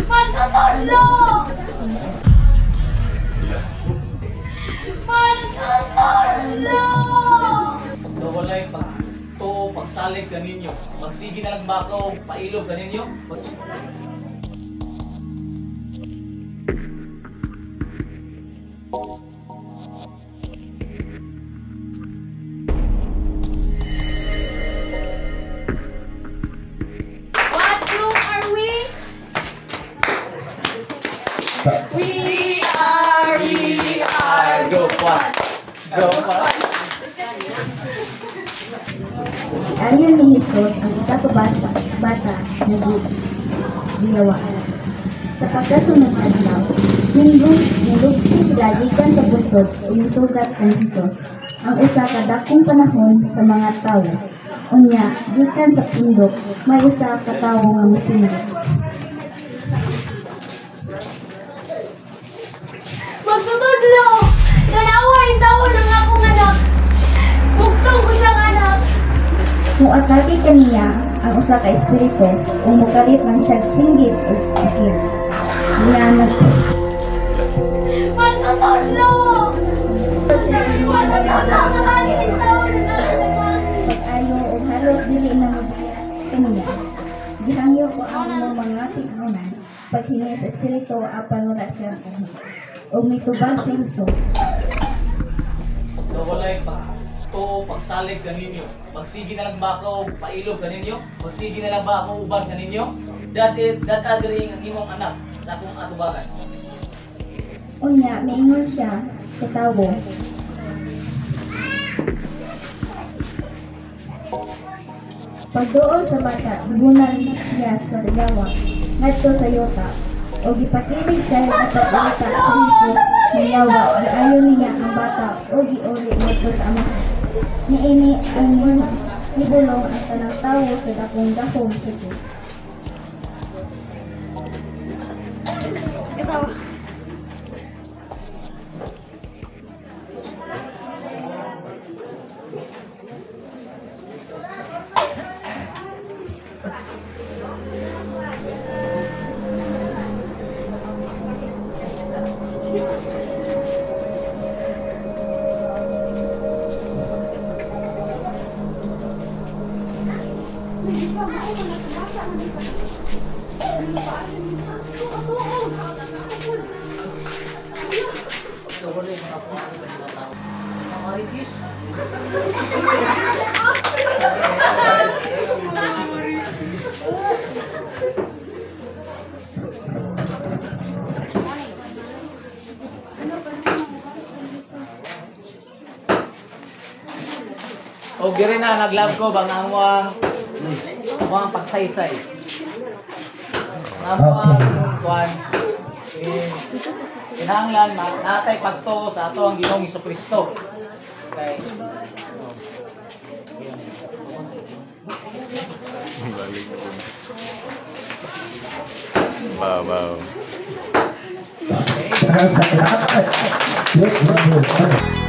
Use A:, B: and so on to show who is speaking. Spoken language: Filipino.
A: Magtutulog! Magtutulog!
B: So walay pagsalig kaninyo. Magsigi na lang bakaw, pailog kaninyo.
A: What group are we? We are.
B: Go pa. Go pa.
C: Ayon ni Jesus ang isa ka bata na ginawa. Sa pagkasunod adlaw, nilugsi sila gikan sa butod ug misugat kang Jesus ang usa ka dakong panahon sa mga tawo. Unya, gikan sa pundok, may usa ka tawo nga mosinggit.
A: Magtutulog! Tanawa yung tawo ng akong anak! Bugtong ko siyang anak!
C: Muatake kaniya ang usa ka espiritu ug mokalit man siya singgit ug akil. Gianag
A: Magtutulog! Magtutulog sa kagaling yung tawo ng akong anak!
C: pag-ayo ug halos dili na mabiya kaniya. Gihangyo ko ang imong mga tignunan paghingi sa espiritu apan wala siya kahit. Ug mitubag si Jesus.
B: So walay pagsalig kaninyo. Magsigi na lang bakaw, pailog kaninyo. Magsigi na lang bakaw, uban kaninyo. That agreeing ang imong anak sa akong atubangan.
C: Unya, miingon siya sa tawo. Pagduol sa bata, bunan siya sa dalawa, ngadto sa yuta, o gipakilig siya ng atap-uta sa Jesus na yawa, giayon niya ang bata o giuli ngadto sa amahan. Niini ang nibulong ang tanang tawo sa dakong sa Diyos.
B: So walay mga po ang mga tao. Mga maritis. O giri na naglab ko bang ang pagsaysay. Ang kuan kinahanglan natay pagtuo sa ato ang Ginoong Hesukristo. Okay.
D: Wow.
B: Okay.